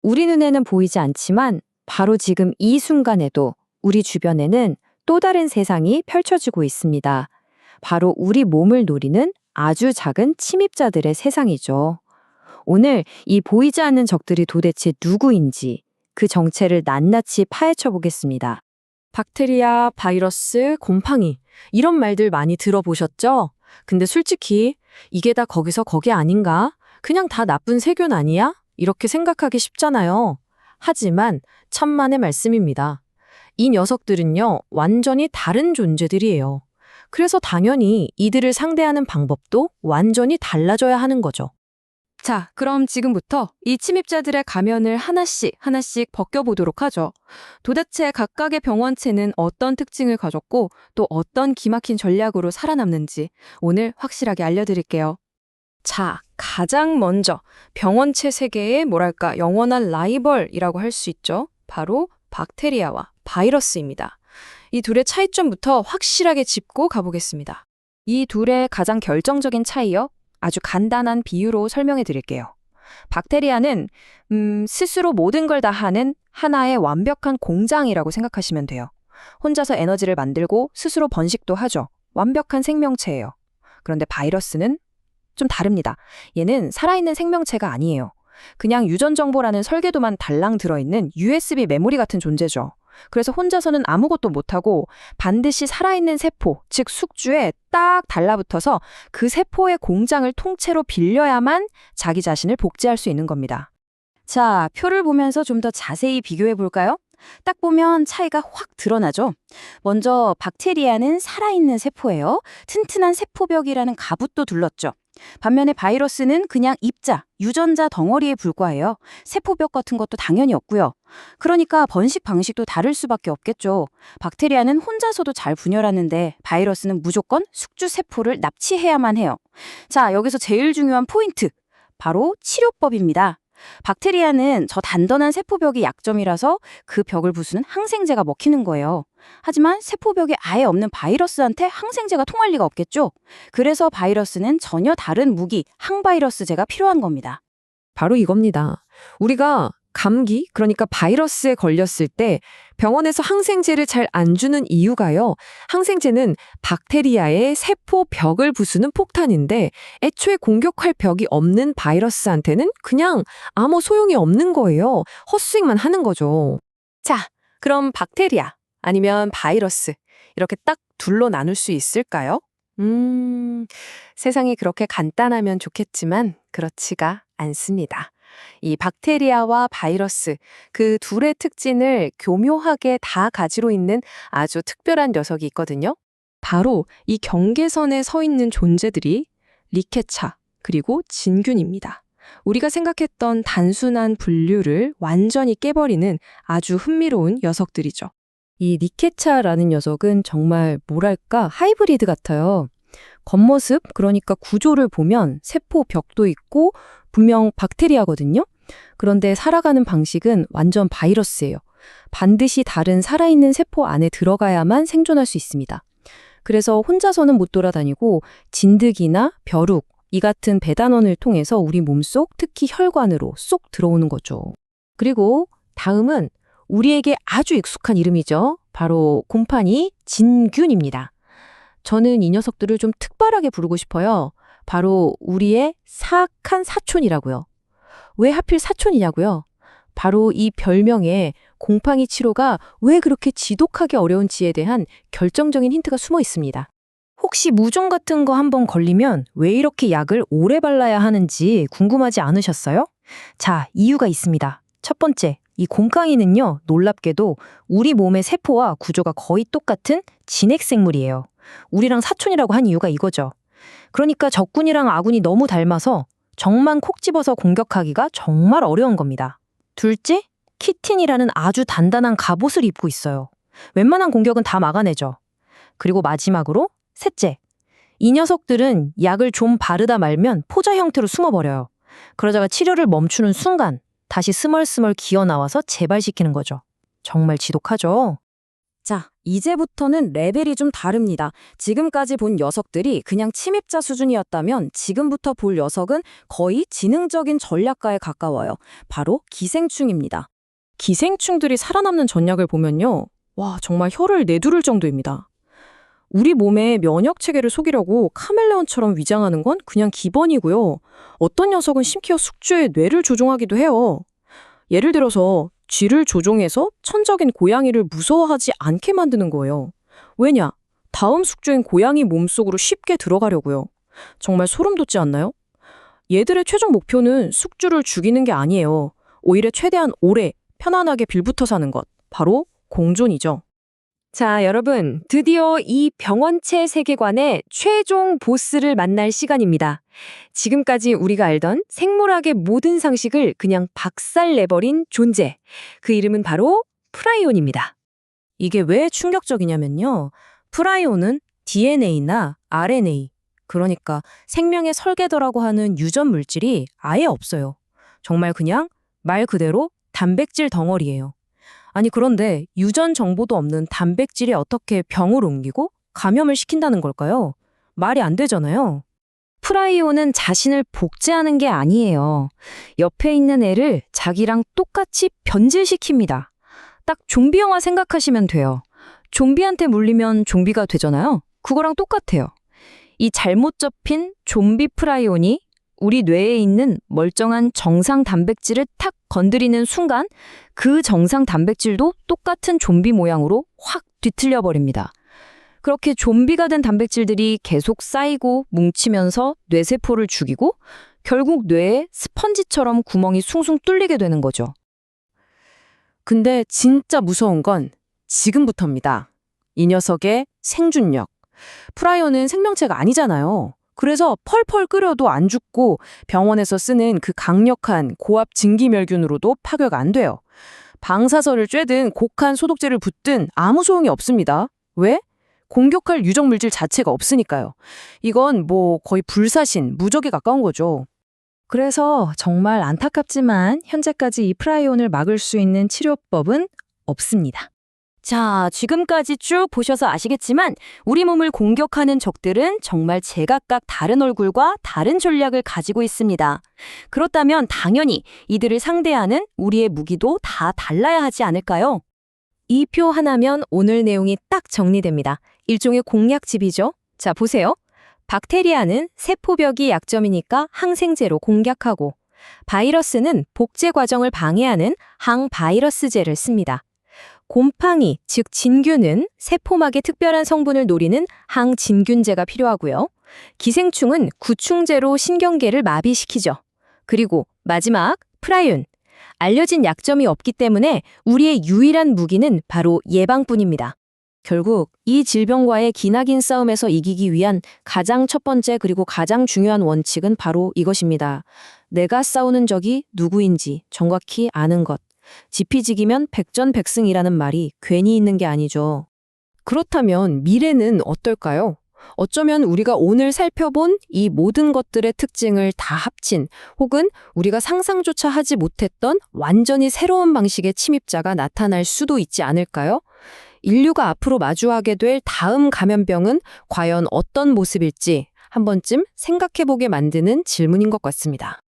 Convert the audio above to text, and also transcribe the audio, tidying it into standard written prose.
우리 눈에는 보이지 않지만 바로 지금 이 순간에도 우리 주변에는 또 다른 세상이 펼쳐지고 있습니다. 바로 우리 몸을 노리는 아주 작은 침입자들의 세상이죠. 오늘 이 보이지 않는 적들이 도대체 누구인지 그 정체를 낱낱이 파헤쳐 보겠습니다. 박테리아, 바이러스, 곰팡이 이런 말들 많이 들어보셨죠? 근데 솔직히 이게 다 거기서 거기 아닌가? 그냥 다 나쁜 세균 아니야? 이렇게 생각하기 쉽잖아요. 하지만 천만의 말씀입니다. 이 녀석들은요, 완전히 다른 존재들이에요. 그래서 당연히 이들을 상대하는 방법도 완전히 달라져야 하는 거죠. 자, 그럼 지금부터 이 침입자들의 가면을 하나씩 벗겨보도록 하죠. 도대체 각각의 병원체는 어떤 특징을 가졌고 또 어떤 기막힌 전략으로 살아남는지 오늘 확실하게 알려드릴게요. 자, 가장 먼저 병원체 세계의 뭐랄까 영원한 라이벌이라고 할 수 있죠. 바로 박테리아와 바이러스입니다. 이 둘의 차이점부터 확실하게 짚고 가보겠습니다. 이 둘의 가장 결정적인 차이요. 아주 간단한 비유로 설명해 드릴게요. 박테리아는 스스로 모든 걸 다 하는 하나의 완벽한 공장이라고 생각하시면 돼요. 혼자서 에너지를 만들고 스스로 번식도 하죠. 완벽한 생명체예요. 그런데 바이러스는 좀 다릅니다. 얘는 살아있는 생명체가 아니에요. 그냥 유전 정보라는 설계도만 달랑 들어있는 USB 메모리 같은 존재죠. 그래서 혼자서는 아무것도 못하고 반드시 살아있는 세포, 즉 숙주에 딱 달라붙어서 그 세포의 공장을 통째로 빌려야만 자기 자신을 복제할 수 있는 겁니다. 자, 표를 보면서 좀 더 자세히 비교해 볼까요? 딱 보면 차이가 확 드러나죠? 먼저 박테리아는 살아있는 세포예요. 튼튼한 세포벽이라는 가붓도 둘렀죠. 반면에 바이러스는 그냥 입자, 유전자 덩어리에 불과해요. 세포벽 같은 것도 당연히 없고요. 그러니까 번식 방식도 다를 수밖에 없겠죠. 박테리아는 혼자서도 잘 분열하는데 바이러스는 무조건 숙주 세포를 납치해야만 해요. 자, 여기서 제일 중요한 포인트, 바로 치료법입니다. 박테리아는 저 단단한 세포벽이 약점이라서 그 벽을 부수는 항생제가 먹히는 거예요. 하지만 세포벽이 아예 없는 바이러스한테 항생제가 통할 리가 없겠죠? 그래서 바이러스는 전혀 다른 무기, 항바이러스제가 필요한 겁니다. 바로 이겁니다. 우리가 감기, 그러니까 바이러스에 걸렸을 때 병원에서 항생제를 잘 안 주는 이유가요. 항생제는 박테리아의 세포 벽을 부수는 폭탄인데 애초에 공격할 벽이 없는 바이러스한테는 그냥 아무 소용이 없는 거예요. 헛스윙만 하는 거죠. 자, 그럼 박테리아 아니면 바이러스 이렇게 딱 둘로 나눌 수 있을까요? 세상이 그렇게 간단하면 좋겠지만 그렇지가 않습니다. 이 박테리아와 바이러스, 그 둘의 특징을 교묘하게 다 가지고 있는 아주 특별한 녀석이 있거든요. 바로 이 경계선에 서 있는 존재들이 리케차, 그리고 진균입니다. 우리가 생각했던 단순한 분류를 완전히 깨버리는 아주 흥미로운 녀석들이죠. 이 니케차라는 녀석은 정말 뭐랄까 하이브리드 같아요. 겉모습, 그러니까 구조를 보면 세포 벽도 있고 분명 박테리아거든요. 그런데 살아가는 방식은 완전 바이러스예요. 반드시 다른 살아있는 세포 안에 들어가야만 생존할 수 있습니다. 그래서 혼자서는 못 돌아다니고 진드기나 벼룩, 이 같은 배단원을 통해서 우리 몸속, 특히 혈관으로 쏙 들어오는 거죠. 그리고 다음은 우리에게 아주 익숙한 이름이죠. 바로 곰팡이 진균입니다. 저는 이 녀석들을 좀 특별하게 부르고 싶어요. 바로 우리의 사악한 사촌이라고요. 왜 하필 사촌이냐고요? 바로 이 별명에 곰팡이 치료가 왜 그렇게 지독하게 어려운지에 대한 결정적인 힌트가 숨어 있습니다. 혹시 무좀 같은 거 한번 걸리면 왜 이렇게 약을 오래 발라야 하는지 궁금하지 않으셨어요? 자, 이유가 있습니다. 첫 번째, 이 곰팡이는요, 놀랍게도 우리 몸의 세포와 구조가 거의 똑같은 진핵생물이에요. 우리랑 사촌이라고 한 이유가 이거죠. 그러니까 적군이랑 아군이 너무 닮아서 정만 콕 집어서 공격하기가 정말 어려운 겁니다. 둘째, 키틴이라는 아주 단단한 갑옷을 입고 있어요. 웬만한 공격은 다 막아내죠. 그리고 마지막으로 셋째, 이 녀석들은 약을 좀 바르다 말면 포자 형태로 숨어버려요. 그러다가 치료를 멈추는 순간 다시 스멀스멀 기어 나와서 재발시키는 거죠. 정말 지독하죠? 자, 이제부터는 레벨이 좀 다릅니다. 지금까지 본 녀석들이 그냥 침입자 수준이었다면 지금부터 볼 녀석은 거의 지능적인 전략가에 가까워요. 바로 기생충입니다. 기생충들이 살아남는 전략을 보면요. 와, 정말 혀를 내두를 정도입니다. 우리 몸의 면역 체계를 속이려고 카멜레온처럼 위장하는 건 그냥 기본이고요. 어떤 녀석은 심지어 숙주의 뇌를 조종하기도 해요. 예를 들어서 쥐를 조종해서 천적인 고양이를 무서워하지 않게 만드는 거예요. 왜냐? 다음 숙주인 고양이 몸속으로 쉽게 들어가려고요. 정말 소름 돋지 않나요? 얘들의 최종 목표는 숙주를 죽이는 게 아니에요. 오히려 최대한 오래 편안하게 빌붙어 사는 것. 바로 공존이죠. 자, 여러분, 드디어 이 병원체 세계관의 최종 보스를 만날 시간입니다. 지금까지 우리가 알던 생물학의 모든 상식을 그냥 박살내버린 존재. 그 이름은 바로 프라이온입니다. 이게 왜 충격적이냐면요. 프라이온은 DNA나 RNA, 그러니까 생명의 설계도라고 하는 유전 물질이 아예 없어요. 정말 그냥 말 그대로 단백질 덩어리예요. 아니 그런데 유전 정보도 없는 단백질이 어떻게 병을 옮기고 감염을 시킨다는 걸까요? 말이 안 되잖아요. 프라이온은 자신을 복제하는 게 아니에요. 옆에 있는 애를 자기랑 똑같이 변질시킵니다. 딱 좀비 영화 생각하시면 돼요. 좀비한테 물리면 좀비가 되잖아요. 그거랑 똑같아요. 이 잘못 접힌 좀비 프라이온이 우리 뇌에 있는 멀쩡한 정상 단백질을 탁 건드리는 순간 그 정상 단백질도 똑같은 좀비 모양으로 확 뒤틀려 버립니다. 그렇게 좀비가 된 단백질들이 계속 쌓이고 뭉치면서 뇌세포를 죽이고 결국 뇌에 스펀지처럼 구멍이 숭숭 뚫리게 되는 거죠. 근데 진짜 무서운 건 지금부터입니다. 이 녀석의 생존력. 프라이온은 생명체가 아니잖아요. 그래서 펄펄 끓여도 안 죽고 병원에서 쓰는 그 강력한 고압 증기멸균으로도 파괴가 안 돼요. 방사선을 쬐든 곡한 소독제를 붓든 아무 소용이 없습니다. 왜? 공격할 유적 물질 자체가 없으니까요. 이건 뭐 거의 불사신, 무적에 가까운 거죠. 그래서 정말 안타깝지만 현재까지 이 프라이온을 막을 수 있는 치료법은 없습니다. 자, 지금까지 쭉 보셔서 아시겠지만 우리 몸을 공격하는 적들은 정말 제각각 다른 얼굴과 다른 전략을 가지고 있습니다. 그렇다면 당연히 이들을 상대하는 우리의 무기도 다 달라야 하지 않을까요? 이 표 하나면 오늘 내용이 딱 정리됩니다. 일종의 공략집이죠. 자, 보세요. 박테리아는 세포벽이 약점이니까 항생제로 공략하고, 바이러스는 복제 과정을 방해하는 항바이러스제를 씁니다. 곰팡이, 즉 진균은 세포막의 특별한 성분을 노리는 항진균제가 필요하고요. 기생충은 구충제로 신경계를 마비시키죠. 그리고 마지막 프라이온. 알려진 약점이 없기 때문에 우리의 유일한 무기는 바로 예방뿐입니다. 결국 이 질병과의 기나긴 싸움에서 이기기 위한 가장 첫 번째 그리고 가장 중요한 원칙은 바로 이것입니다. 내가 싸우는 적이 누구인지 정확히 아는 것. 지피지기면 백전백승이라는 말이 괜히 있는 게 아니죠. 그렇다면 미래는 어떨까요? 어쩌면 우리가 오늘 살펴본 이 모든 것들의 특징을 다 합친 혹은 우리가 상상조차 하지 못했던 완전히 새로운 방식의 침입자가 나타날 수도 있지 않을까요? 인류가 앞으로 마주하게 될 다음 감염병은 과연 어떤 모습일지 한 번쯤 생각해보게 만드는 질문인 것 같습니다.